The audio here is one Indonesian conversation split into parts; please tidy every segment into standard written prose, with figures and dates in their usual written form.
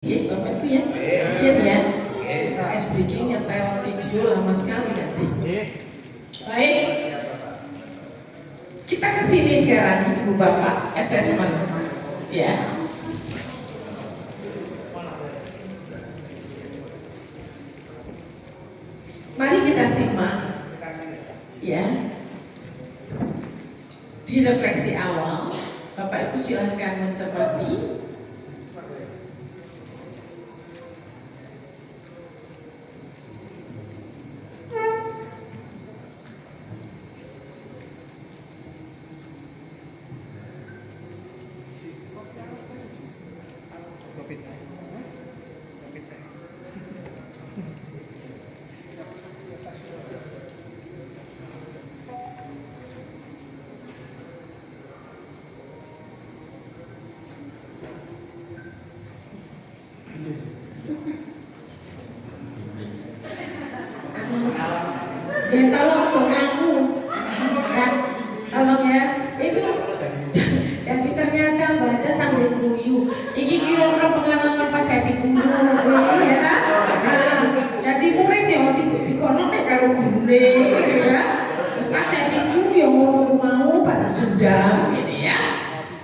Iya, Bapak Ibu ya, izin ya. SBG nyetel video lama sekali nanti. Baik, kita kesini sekarang, Ibu Bapak, assessment, ya. Mari kita simak, ya. Di refleksi awal, Bapak Ibu silahkan mencermati. Ya tolong dong aku, ya tolong ya. Itu jadi ternyata baca sambil guyu. Iki kira-kira pengalaman pas jadi guru, ya tak? Nah, jadi murid ya di kono nek karo gurune, ya. Terus pas jadi guru ya ngono mau balas dendam, gitu ya.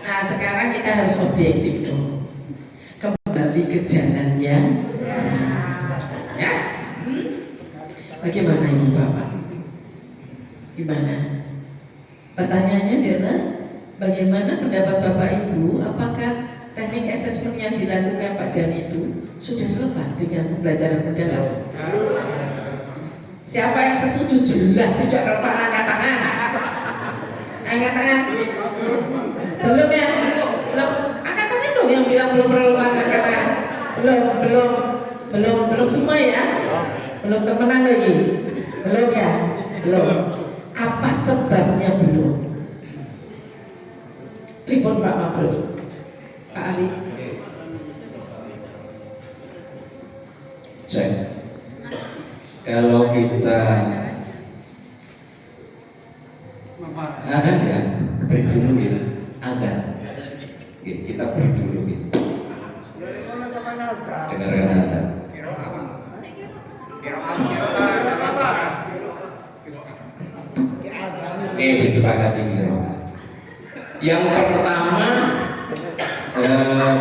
Nah sekarang kita harus objektif dong. Kembali ke jalannya. Ya. Bagaimana Ibu Bapak? Gimana? Pertanyaannya adalah bagaimana pendapat Bapak Ibu? Apakah teknik asesmen yang dilakukan Pak Dan itu sudah relevan dengan pembelajaran mendalam? Siapa yang setuju jelas tidak relevan angkat tangan? Angkat tangan? Belum ya? Belum? Angkat tangan dong yang bilang belum relevan angkat tangan? Belum semua ya? Belum temenan lagi? Belum ya? Belum. Apa sebabnya belum? Ribon Pak Mabrur, Pak Ali. Cek. Kalau kita ada ya, beri dulu gitu. Ada. Kita beri dulu gitu. Dengarkan ada. Disepakati Miroka. Yang pertama,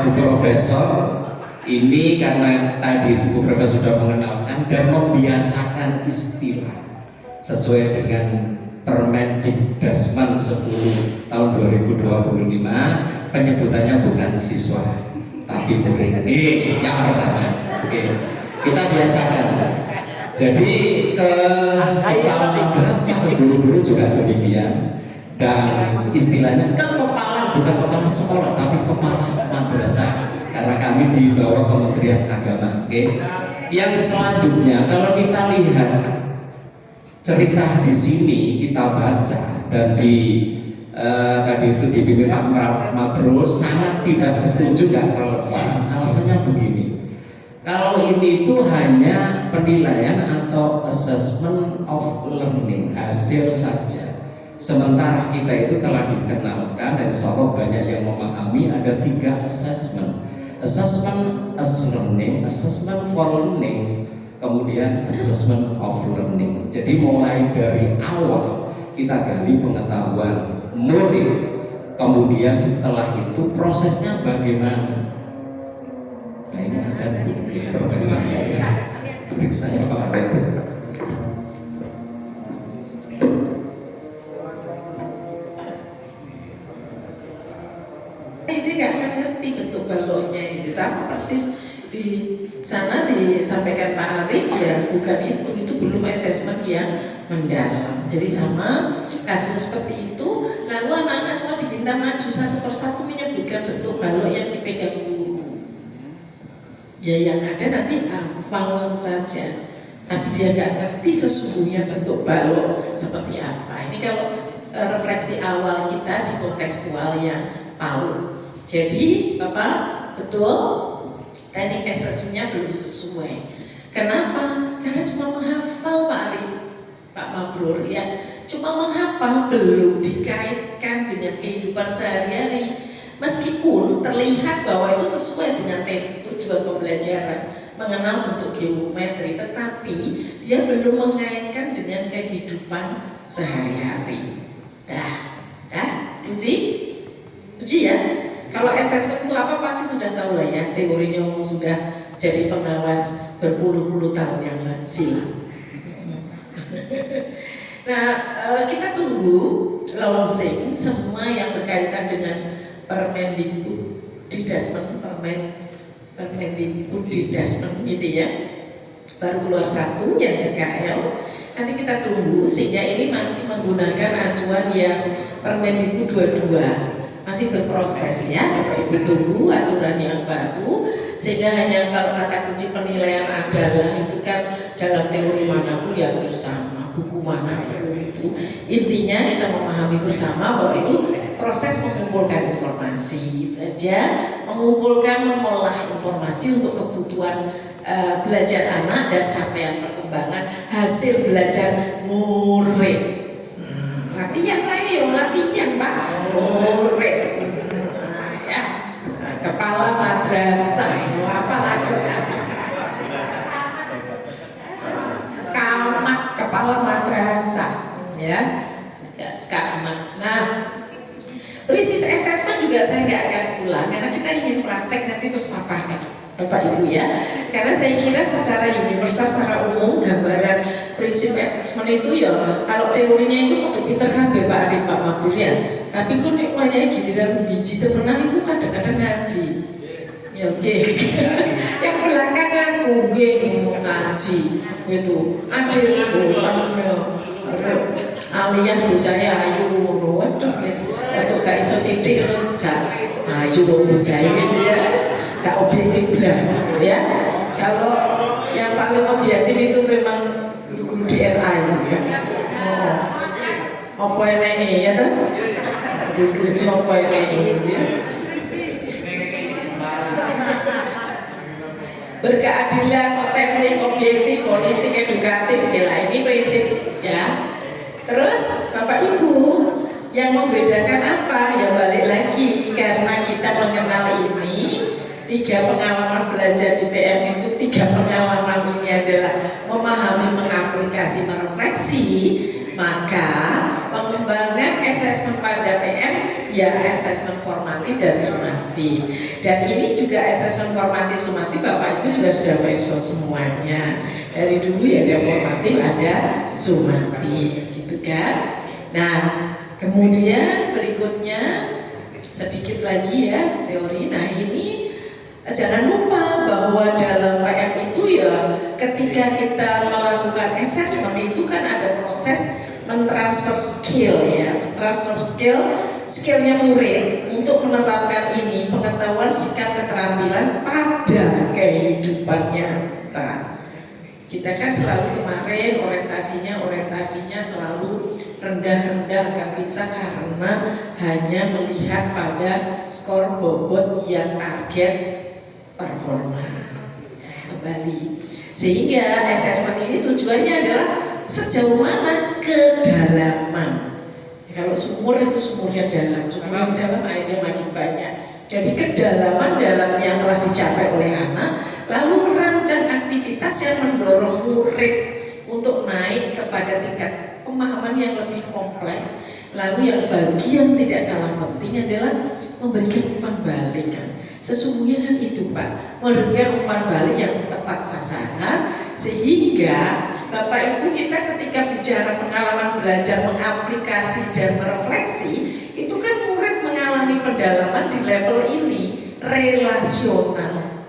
Bu Profesor ini karena tadi Bu Profesor sudah mengenalkan dan membiasakan istilah sesuai dengan Permendikdasman 10 tahun 2025, penyebutannya bukan siswa tapi murid. Ini yang pertama. Oke, kita biasakan. Jadi ke kepala madrasah atau guru-guru juga demikian, dan istilahnya kan kepala bukan kepala sekolah tapi kepala madrasah karena kami di bawah Kementerian Agama. Oke. Yang selanjutnya kalau kita lihat cerita di sini kita baca dan di tadi itu dipimpin Pak Mabrur sangat tidak setuju dan relevan. Alasannya begini. Kalau ini itu hanya penilaian atau assessment of learning, hasil saja. Sementara kita itu telah dikenalkan dan insya Allah banyak yang memahami ada 3 assessment. Assessment as learning, assessment for learning, kemudian assessment of learning. Jadi mulai dari awal kita gali pengetahuan murid, kemudian setelah itu prosesnya bagaimana. Nah ini ada periksa ya Pak Rektor. Ini nggak ngerti bentuk balonnya itu sama persis di sana disampaikan Pak Arif ya bukan itu belum asesmen yang mendalam. Jadi sama kasus seperti itu lalu anak-anak cuma diminta maju satu persatu menyebutkan bentuk balok yang dipegang guru. Ya yang ada nanti hafal saja, tapi dia nggak ngerti sesungguhnya bentuk balok seperti apa. Ini kalau refleksi awal kita di kontekstual yang PAUD. Jadi Bapak betul teknik asesmennya belum sesuai. Kenapa? Karena cuma menghafal Pak Ari, Pak Mabrur ya, cuma menghafal belum dikaitkan dengan kehidupan sehari-hari. Meskipun terlihat bahwa itu sesuai dengan tujuan tujuan pembelajaran, mengenal bentuk geometri, tetapi dia belum mengaitkan dengan kehidupan sehari-hari. Uji ya. Kalau assessment itu apa pasti sudah tahu lah ya, teorinya sudah jadi pengawas berpuluh-puluh tahun yang lalu. Nah, kita tunggu launching semua yang berkaitan dengan Permendikbud di Dasmen, Permendikbud di Dasmen gitu ya. Baru keluar satu yang SKL. Nanti kita tunggu sehingga ini masih menggunakan acuan yang Permendikbud 22 masih berproses ya. Bapak Ibu tunggu aturan yang baru sehingga hanya kalau kata kunci penilaian adalah itu kan dalam teori manapun yang bersama, buku manapun itu intinya kita memahami bersama bahwa itu proses mengumpulkan informasi itu aja, mengumpulkan mengolah informasi untuk kebutuhan belajar anak dan capaian perkembangan hasil belajar murid. Latihan saya latihan Pak, murid ya, kepala madrasah apa lagi kamat kepala madrasah ya, skamat. Nah, krisis assessment juga saya nggak akan ulang karena kita ingin praktek nanti terus paparkan Bapak Ibu ya, karena saya kira secara universal, secara umum gambaran prinsip assessment itu ya kalau teorinya itu waktu pinter kan Pak Arif Pak Mabur ya, tapi kok nek wayah giliran biji temenan itu kadang-kadang ngaji ya oke. Yang belakangan kungging ngaji itu adil temennya aliyah bocahnya ayu waduh guys, waktu gak iso sidik gak ayu bocahnya gitu ya, gak objektif belas ya. Kalau yang paling objektif itu memang guru DRI ya. Apa ini ya tuh? Deskripsi apa ini ya? Berkeadilan, otentik, objektif, holistik, edukatif, gila ini prinsip ya. Terus Bapak Ibu yang membedakan apa? Ya balik lagi karena kita mengenal ini 3 pengalaman belajar di PM itu 3 pengalaman ini adalah memahami, mengaplikasi, merefleksi, maka pengembangan asesmen pada PM ya asesmen formatif dan sumatif. Dan ini juga asesmen formatif sumatif Bapak Ibu sudah peso semuanya. Dari dulu ya ada formatif, ada sumatif gitu kan. Nah, kemudian berikutnya sedikit lagi ya teori. Nah, ini jangan lupa bahwa dalam PM itu ya ketika kita melakukan assessment itu kan ada proses mentransfer skill ya, mentransfer skillnya murid untuk menerapkan ini pengetahuan, sikap, keterampilan pada kehidupannya. Nah, kita kan selalu kemarin orientasinya selalu rendah-rendah akan bisa karena hanya melihat pada skor bobot yang target performa kembali, sehingga assessment ini tujuannya adalah sejauh mana kedalaman. Kalau sumur itu sumurnya dalam, sumur yang dalam airnya makin banyak. Jadi kedalaman dalam yang telah dicapai oleh anak, lalu merancang aktivitas yang mendorong murid untuk naik kepada tingkat pemahaman yang lebih kompleks. Lalu yang bagian tidak kalah penting adalah memberikan umpan balik kan. Sesungguhnya kan itu Pak, memberikan umpan balik yang tepat sasaran sehingga Bapak Ibu kita ketika bicara pengalaman belajar, mengaplikasi dan merefleksi, itu kan murid mengalami pendalaman di level ini relasional.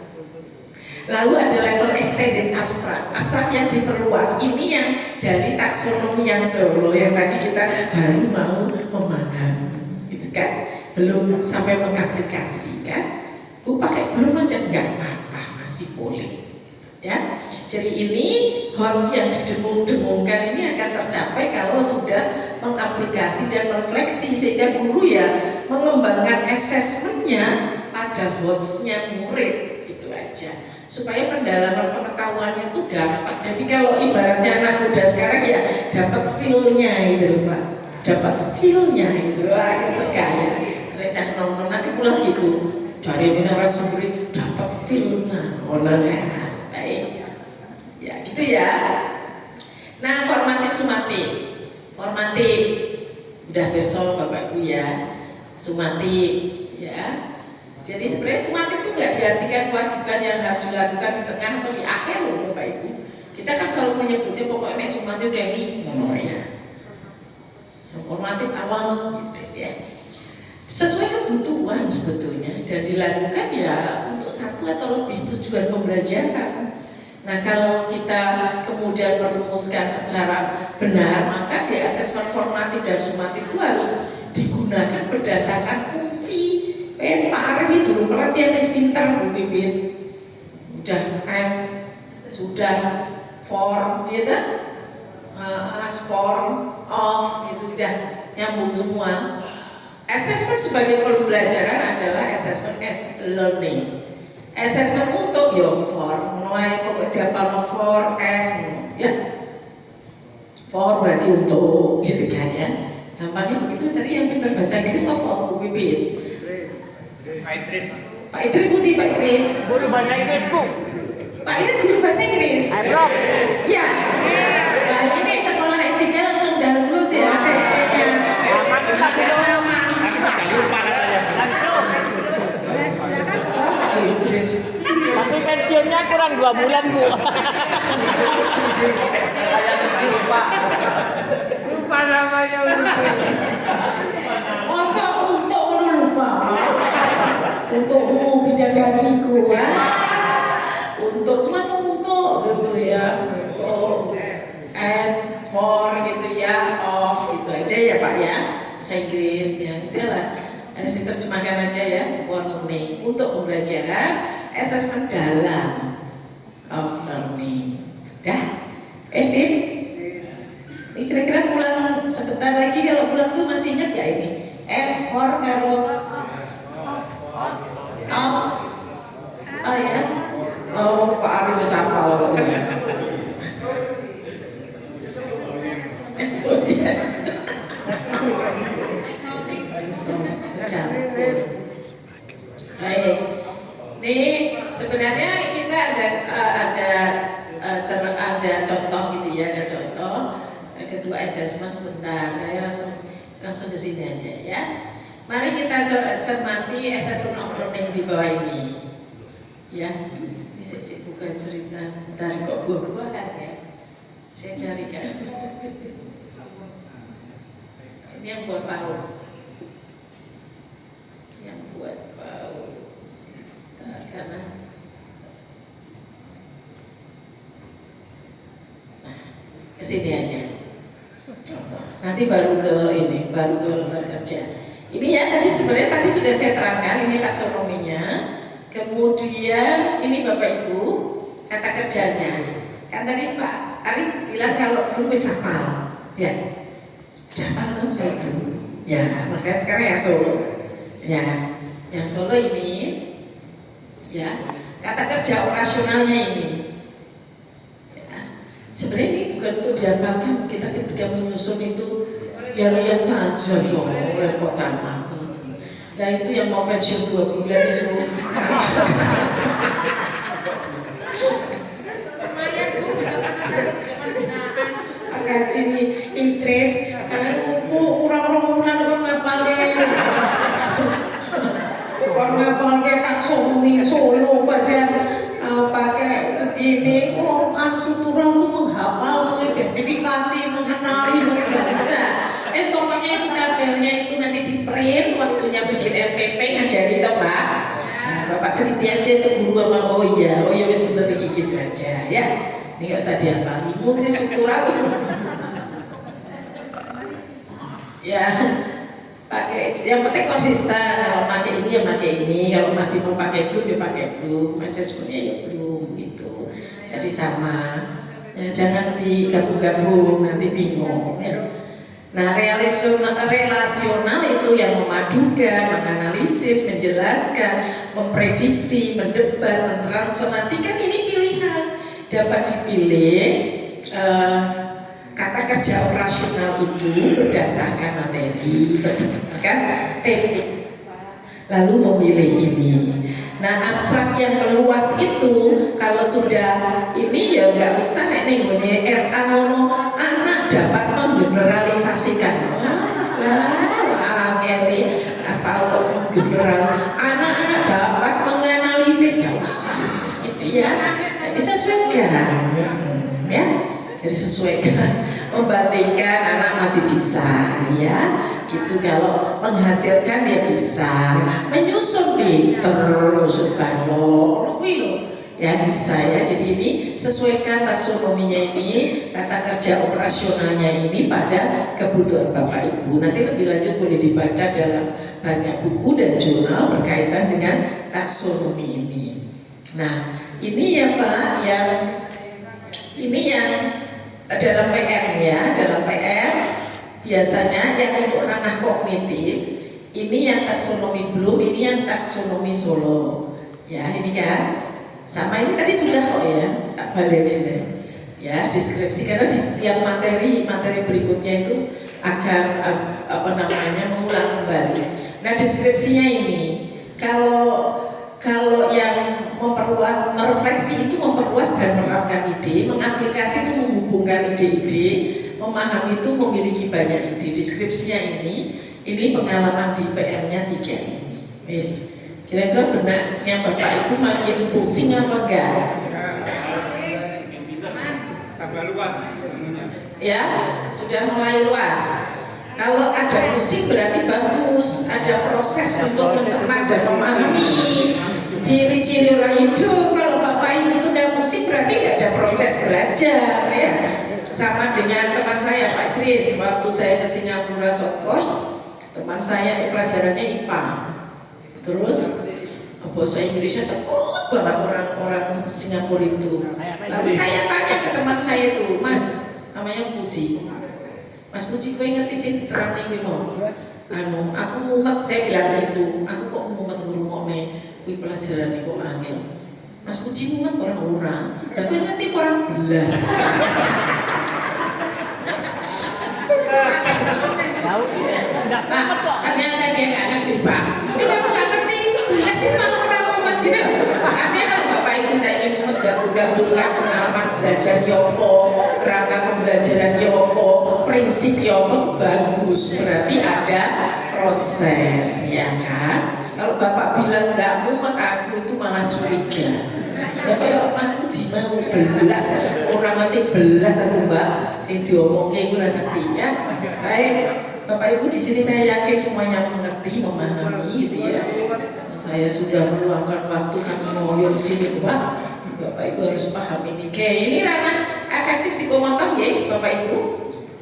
Lalu ada level extended abstrak yang diperluas. Ini yang dari taksonomi yang Solo yang tadi kita baru mau memahami, gitu kan? Belum sampai mengaplikasikan. Bu pakai belum aja enggak apa-apa, masih boleh. Ya. Jadi ini HOTS yang didengung-dengungkan ini akan tercapai kalau sudah mengaplikasi dan merefleksi sehingga guru ya mengembangkan asesmennya pada HOTS-nya murid gitu aja supaya pendalaman pengetahuannya itu dapat. Jadi kalau ibaratnya anak muda sekarang ya dapat feel-nya itu Pak, dapat feel-nya itu ketika ya recak nonton nanti pulang gitu dari ini narasumber dapat filmnya, baik, ya gitu ya. Nah, formatif sumatif, formatif, udah besok Bapak Ibu ya, sumatif, ya. Jadi sebenarnya sumatif itu nggak diartikan kewajiban yang harus dilakukan di tengah atau di akhir loh Bapak Ibu. Kita kan selalu menyebutnya pokoknya sumatif kayak ini, ya. Formatif awal, gitu ya. Sesuai kebutuhan sebetulnya dan dilakukan ya untuk satu atau lebih tujuan pembelajaran. Nah, kalau kita kemudian merumuskan secara benar, maka di asesmen formatif dan sumatif itu harus digunakan berdasarkan fungsi. Pak Arif itu pelatihan pintar Bu Bibit, udah S, sudah form, gitu, form, off, gitu, udah nyambung semua. Assessment sebagai pembelajaran adalah assessment as learning. Assessment untuk ya for, mulai pokoknya diapal for as, ya. For berarti untuk, gitu kan ya. Gampangnya begitu tadi yang pintar bahasa Inggris apa Bu Bibit? Pak Idris. Pak Idris putih Pak Idris. Guru bahasa Inggris Bu. Pak Idris guru bahasa Inggris. Blok. Ya. Nah, ini sekolah S3 langsung udah lulus ya. Sama. Jangan lupa katanya. Langsung. Idris. Tapi pensiunnya kurang 2 bulan Bu. Saya sedih lupa. Lupa namanya Masa untuk lupa? Untukmu bidadariku ya. Untuk cuma untuk gitu ya. Untuk as for gitu ya, of gitu aja ya Pak ya. Bahasa Inggris ya. Udahlah. Harus diterjemahkan aja ya, for learning, untuk pembelajaran, assessment dalam of learning. Dah, Din, ini kira-kira pulang sebentar lagi kalau pulang tuh masih ingat ya ini? S for kalau of, oh ya, oh Pak Arif bisa hafal. Baik, nih sebenarnya kita ada contoh gitu ya, ada contoh. Kedua assessment sebentar, saya langsung ke sini aja ya. Mari kita cermati assessment of learning di bawah ini. Ya, ini saya buka cerita sebentar kok buah-buahan ya. Saya carikan. Ini yang buat PAUD. Yang buat PAUD. Karena kesini aja. Nanti baru ke ini, baru ke lembar kerja. Ini ya tadi sudah saya terangkan ini taksonominya. Kemudian ini Bapak Ibu kata kerjanya. Kan tadi Pak Arif bilang kalau belum bisa hafal, ya. Udah hafal kan Bapak Ibu? Ya, makanya sekarang yang Solo. Ya, yang Solo ini, ya kata kerja operasionalnya ini. Sebenarnya ini bukan untuk dihafalkan, kita ketika menyusun itu ya lihat saja dong, repot amat. Nah itu yang mau pensiun 2 bulan itu lumayan Bu, bisa presentasi zaman gaji Idris, kurang bulan kan ngapal deh. Kalau ngapal kayak taksonomi Solo pada pakai ini, struktural menghafal, mengidentifikasi, mengenali, bisa. Pokoknya itu tabelnya itu nanti di print, waktunya bikin LPP ngajari toh Pak. Nah, Bapak teliti aja itu guru apa oh iya wis bener gitu aja ya. Ini nggak usah dihafali, multi struktural. Ya. Pakai, yang penting konsisten. Kalau pakai ini ya pakai ini, kalau masih mau pakai belum ya pakai belum, assessmentnya ya belum gitu. Jadi sama, ya, jangan digabung-gabung nanti bingung. Ya. Nah relasional itu yang memadukan, menganalisis, menjelaskan, memprediksi, mendebat, mentransfer. Nanti kan ini pilihan dapat dipilih. Kata kerja operasional itu berdasarkan materi, berdasarkan teknik, lalu memilih ini. Nah, abstrak yang meluas itu kalau sudah ini ya nggak usah nih ngene RA ngono, anak dapat menggeneralisasikan. Ini apa untuk menggeneral? Anak-anak dapat menganalisis, nggak usah, gitu ya. Jadi sesuaikan, ya. Jadi sesuaikan. Membandingkan anak masih bisa, ya. Gitu kalau menghasilkan ya bisa, menyusun terus balok, ya bisa ya. Jadi ini sesuaikan taksonominya ini, tata kerja operasionalnya ini pada kebutuhan Bapak Ibu. Nanti lebih lanjut boleh dibaca dalam banyak buku dan jurnal berkaitan dengan taksonomi ini. Nah, ini ya Pak, yang ini yang dalam PM ya, dalam PM biasanya yang untuk ranah kognitif ini yang taksonomi belum, ini yang taksonomi Solo. Ya, ini kan sama ini tadi sudah kok ya, tak balik ini. Ya, deskripsi karena di setiap materi berikutnya itu akan apa namanya mengulang kembali. Nah, deskripsinya ini kalau yang memperluas, merefleksi itu memperluas dan menerapkan ide, mengaplikasi itu menghubungkan ide-ide, memahami itu memiliki banyak ide. Deskripsinya ini pengalaman di PM-nya 3 ini. Wis. Kira-kira benarnya Bapak Ibu makin pusing apa enggak? Tambah luas. Ya, sudah mulai luas. Kalau ada pusing berarti bagus, ada proses untuk mencerna dan memahami ciri-ciri orang hidup. Kalau Bapak Ibu itu udah pusing berarti nggak ada proses belajar ya. Sama dengan teman saya Pak Kris, waktu saya ke Singapura short course, teman saya pelajarannya IPA. Terus bahasa Inggrisnya cepet banget orang-orang Singapura itu. Lalu saya tanya ke teman saya itu, Mas, namanya Puji. Mas Puji, kau ngerti sih terang nih mau? Aku mumet, saya bilang itu. Aku kok mumet ngurungone, kui pelajaran ini kok angel. Mas Puji mumet orang-orang, tapi ngerti orang belas. Ternyata dia nggak ngerti Pak. Tapi kalau nggak ngerti itu belas sih malah orang mumet gitu. Artinya kalau Bapak Ibu saya ingin mumet gabung-gabungkan pengalaman belajar Yopo, rangka pembelajaran Yopo, prinsip Yopo itu bagus. Berarti ada proses, ya kan? Kalau Bapak bilang nggak mumet, aku itu malah curiga. Ya kayak Mas Puji mau belas, orang nanti belas aku Mbak. Sing diomongke ora ngerti ya. Baik. Bapak Ibu di sini saya yakin semuanya mengerti, memahami gitu ya. Saya sudah meluangkan waktu kami ngobrol di sini, Pak. Bapak Ibu harus paham ini. Oke, ini ranah efektif psikomotor ya, Bapak Ibu.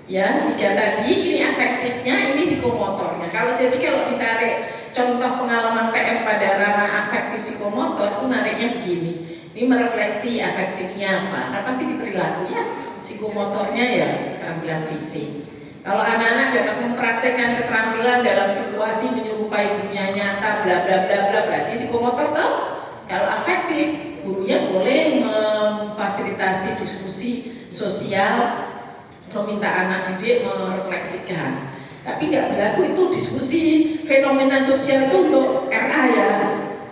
Ya, 3 tadi ini efektifnya, ini psikomotornya. Kalau ditarik contoh pengalaman PM pada ranah efektif psikomotor, itu nariknya begini. Ini merefleksi efektifnya apa sih di perilaku ya? Psikomotornya ya keterampilan fisik. Kalau anak-anak dapat mempraktekkan keterampilan dalam situasi menyerupai dunia nyata, bla bla bla bla, berarti psikomotor tuh. Kalau afektif, gurunya boleh memfasilitasi diskusi sosial, meminta anak didik merefleksikan. Tapi nggak berlaku itu diskusi fenomena sosial itu untuk RA ya.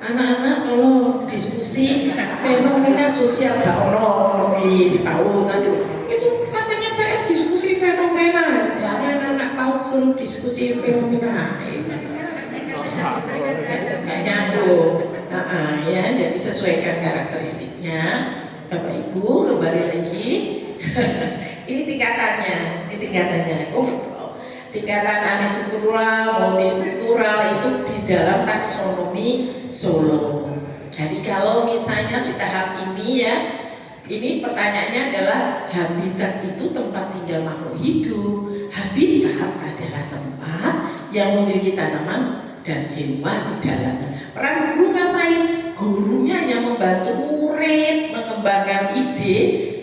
Anak-anak kalau diskusi fenomena sosial gak ono di PAUD nanti itu katanya PM diskusi fenomena, jangan anak PAUD suruh diskusi fenomena nggak nyambung. Ya, jadi sesuaikan karakteristiknya Bapak Ibu. Kembali lagi ini tingkatannya. Tingkatan anistruktural, multistruktural itu di dalam taksonomi Solo. Jadi kalau misalnya di tahap ini ya, ini pertanyaannya adalah habitat itu tempat tinggal makhluk hidup. Habitat adalah tempat yang memiliki tanaman dan hewan di dalamnya. Peran guru ngapain? Gurunya yang membantu murid mengembangkan ide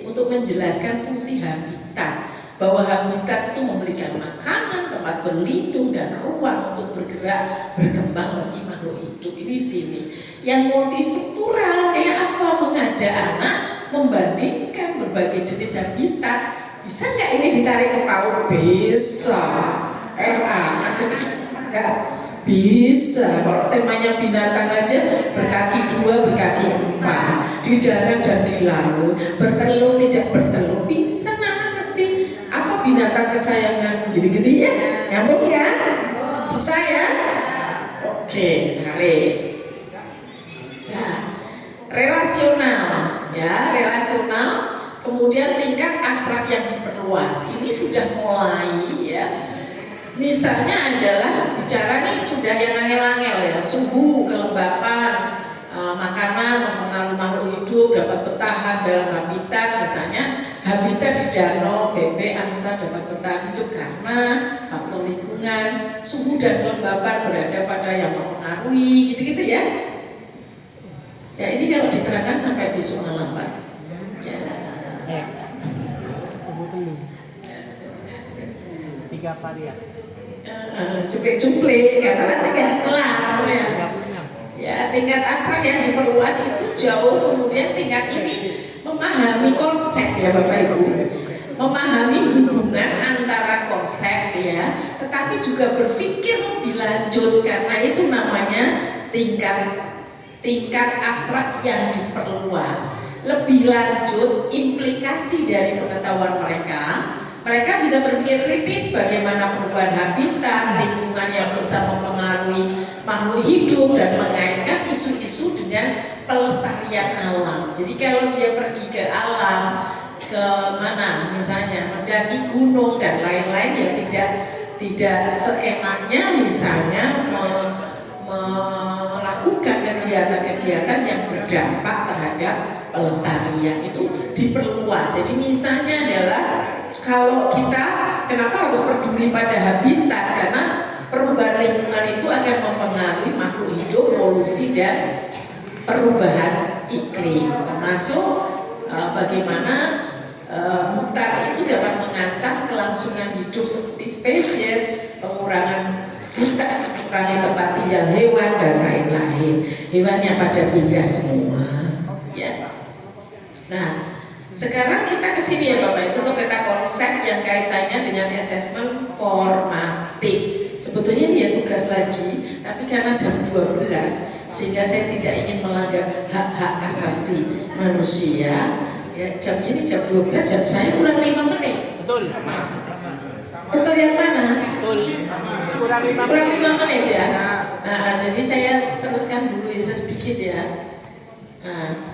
untuk menjelaskan fungsi habitat. Bahwa habitat itu memberikan makanan, tempat berlindung dan ruang untuk bergerak, berkembang bagi makhluk hidup. Ini sini. Yang multistruktural kayak apa? Mengajak anak membandingkan berbagai jenis habitat. Bisa nggak ini ditarik ke PAUD? Bisa. RA, enggak. Bisa, kalau temanya binatang aja berkaki 2, berkaki 4, di darat dan di laut, bertelur tidak bertelur, bisa ngerti apa binatang kesayangan, gitu-gitu ya, nyambung ya, bisa ya, oke, tarik. Nah, relasional, ya relasional, kemudian tingkat abstrak yang diperluas, ini sudah mulai ya. Misalnya adalah bicara nih sudah yang angel-angel ya, suhu, kelembapan, makanan, mempengaruhi makhluk hidup dapat bertahan dalam habitat, misalnya habitat di danau, bebek, angsa dapat bertahan hidup karena faktor lingkungan, suhu dan kelembapan berada pada yang mempengaruhi, gitu-gitu ya. Ya ini kalau diterangkan sampai besok malam Pak. Ya. Tiga varian. Cuplik-cuplik karena nanti gak kelar ya. Ya tingkat abstrak yang diperluas itu jauh, kemudian tingkat ini memahami konsep ya Bapak Ibu, memahami hubungan antara konsep ya, tetapi juga berpikir lebih lanjut karena itu namanya tingkat abstrak yang diperluas. Lebih lanjut implikasi dari pengetahuan mereka. Mereka bisa berpikir kritis bagaimana perubahan habitat, lingkungan yang bisa mempengaruhi makhluk hidup dan mengaitkan isu-isu dengan pelestarian alam. Jadi kalau dia pergi ke alam, ke mana misalnya mendaki gunung dan lain-lain ya tidak seenaknya misalnya melakukan kegiatan-kegiatan yang berdampak terhadap pelestarian, itu diperluas. Jadi misalnya adalah kalau kita kenapa harus peduli pada habitat, karena perubahan lingkungan itu akan mempengaruhi makhluk hidup, polusi dan perubahan iklim, termasuk bagaimana hutan itu dapat mengancam kelangsungan hidup seperti spesies, pengurangan hutan, mengurangi tempat tinggal hewan dan lain-lain. Hewannya pada pindah semua. Ya. Nah, sekarang kita ke sini ya Bapak Ibu, ke peta konsep yang kaitannya dengan asesmen formatif. Sebetulnya ini ya tugas lagi, tapi karena jam 12 sehingga saya tidak ingin melanggar hak-hak asasi manusia. Ya, jam ini jam 12, jam saya kurang 5 menit. Betul. Betul yang mana? Betul. Kurang 5 Kurang 5 menit ya. Nah, jadi saya teruskan dulu sedikit ya. Nah.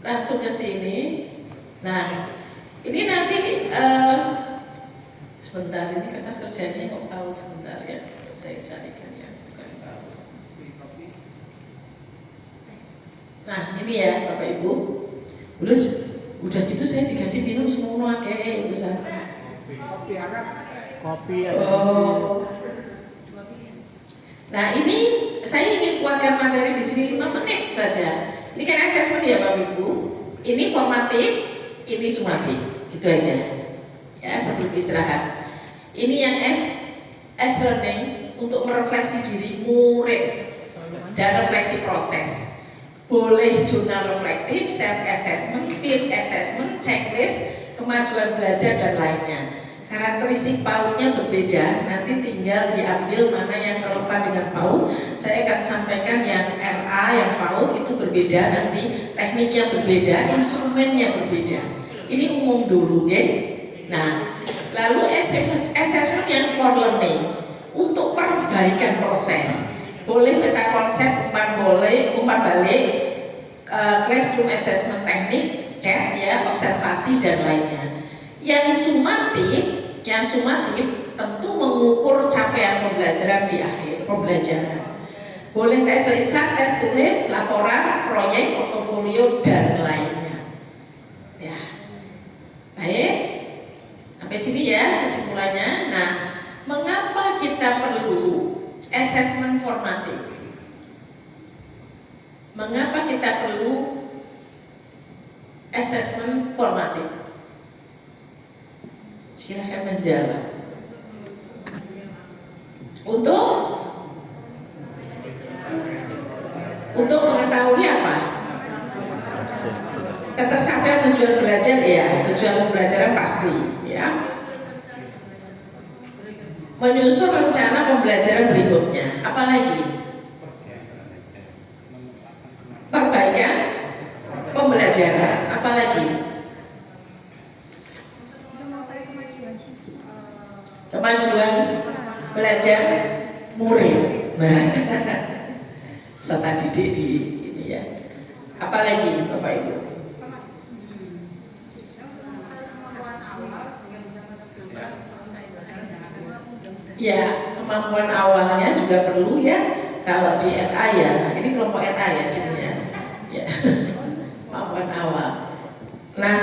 Langsung ke sini. Nah, ini nanti sebentar, ini kertas kerjanya kok paut sebentar ya. Saya carikan ya, bukan paut. Nah, ini ya Bapak Ibu. Udah gitu saya dikasih minum semua kayak itu saya. Kopi hangat. Kopi. Oh. Nah, ini saya ingin kuatkan materi di sini 5 menit saja. Ini kan asesmen ya Bapak Ibu. Ini formatif, ini sumatif. Gitu aja. Ya, sebelum istirahat. Ini yang S learning untuk merefleksi diri murid dan refleksi proses. Boleh jurnal reflektif, self assessment, peer assessment, checklist, kemajuan belajar dan lainnya. Karakteristik PAUD-nya berbeda, nanti tinggal diambil mana yang relevan dengan PAUD. Saya akan sampaikan yang RA, yang PAUD itu berbeda, nanti tekniknya berbeda, instrumennya berbeda. Ini umum dulu, ya. Nah, lalu assessment yang for learning untuk perbaikan proses. Boleh peta konsep, umpan balik, classroom assessment teknik, chat ya, observasi dan lainnya. Yang sumatif tentu mengukur capaian pembelajaran di akhir pembelajaran. Boleh tes lisan, tes tulis, laporan, proyek, portofolio dan lainnya. Ya, baik. Sampai sini ya kesimpulannya. Nah, mengapa kita perlu asesmen formatif? Mengapa kita perlu asesmen formatif? Silahkan menjawab. Untuk mengetahui apa? Ketercapaian tujuan belajar ya, tujuan pembelajaran pasti ya. menyusun rencana pembelajaran berikutnya. Apalagi? Perbaikan pembelajaran. Apalagi? Kemajuan belajar murid. Nah, serta didik di ini ya. Apalagi Bapak Ibu? Ya, kemampuan awalnya juga perlu ya. Kalau di RA ya, ini kelompok RA ya sini ya. Ya, kemampuan awal. Nah,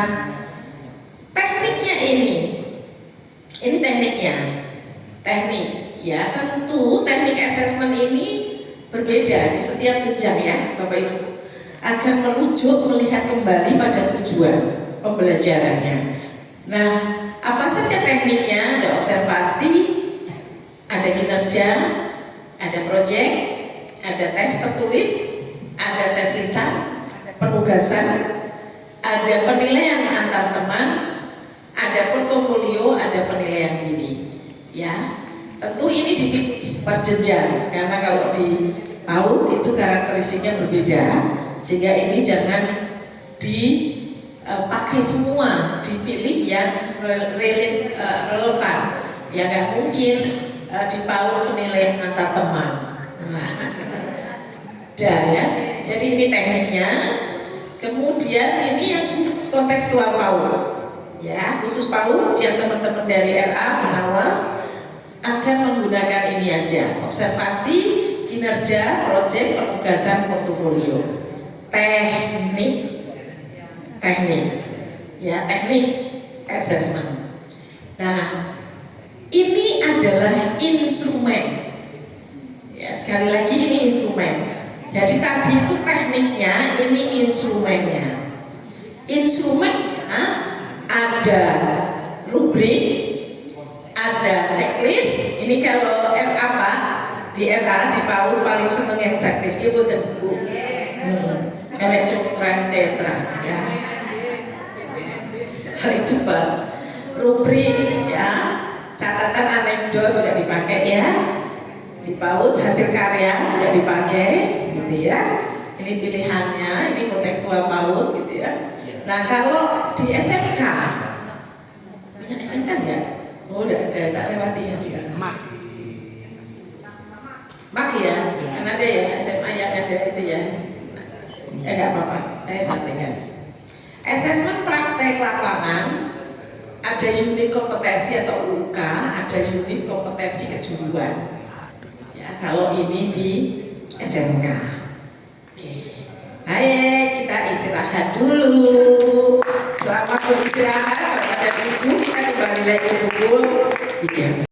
tekniknya ini tekniknya, teknik ya tentu teknik asesmen ini berbeda di setiap jenjang ya, Bapak Ibu. Akan merujuk melihat kembali pada tujuan pembelajarannya. Nah, apa saja tekniknya? Ada observasi, ada kinerja, ada proyek, ada tes tertulis, ada tes lisan, penugasan, ada penilaian antar teman, ada portofolio, ada penilaian diri. Ya, tentu ini dipilih per jenjang karena kalau di PAUD itu karakteristiknya berbeda, sehingga ini jangan dipakai semua, dipilih yang relevan. Ya nggak mungkin di PAUD penilaian antar teman. Ya, jadi ini tekniknya. Kemudian ini yang khusus kontekstual PAUD. Ya, khusus PAUD yang teman-teman dari RA pengawas akan menggunakan ini aja: observasi, kinerja, proyek, penugasan, portofolio. Teknik, ya teknik assessment. Nah, ini adalah instrumen. Ya, sekali lagi ini instrumen. Jadi tadi itu tekniknya, ini instrumennya. Instrumennya ada rubrik, ada checklist. Ini kalau RA Pak, di RA di PAUD paling seneng yang checklist. Ibu dan Bu, merek cokran cetra, ya. Hari cepat. Rubrik, ya. Catatan anekdot juga dipakai ya. Di PAUD hasil karya juga dipakai, gitu ya. Ini pilihannya, ini kontekstual PAUD, gitu ya. Nah kalau di SMK, punya SMK enggak? Oh, udah ada, tak lewati ya. Mak ya, kan ada ya SMA yang ada itu ya. Enggak apa-apa, saya sampaikan. Asesmen praktek lapangan, ada unit kompetensi atau UK, ada unit kompetensi kejuruan. Ya, kalau ini di SMK. Oke. Baik, kita istirahat dulu. Selamat beristirahat kepada ibu, kita kembali lagi pukul 3.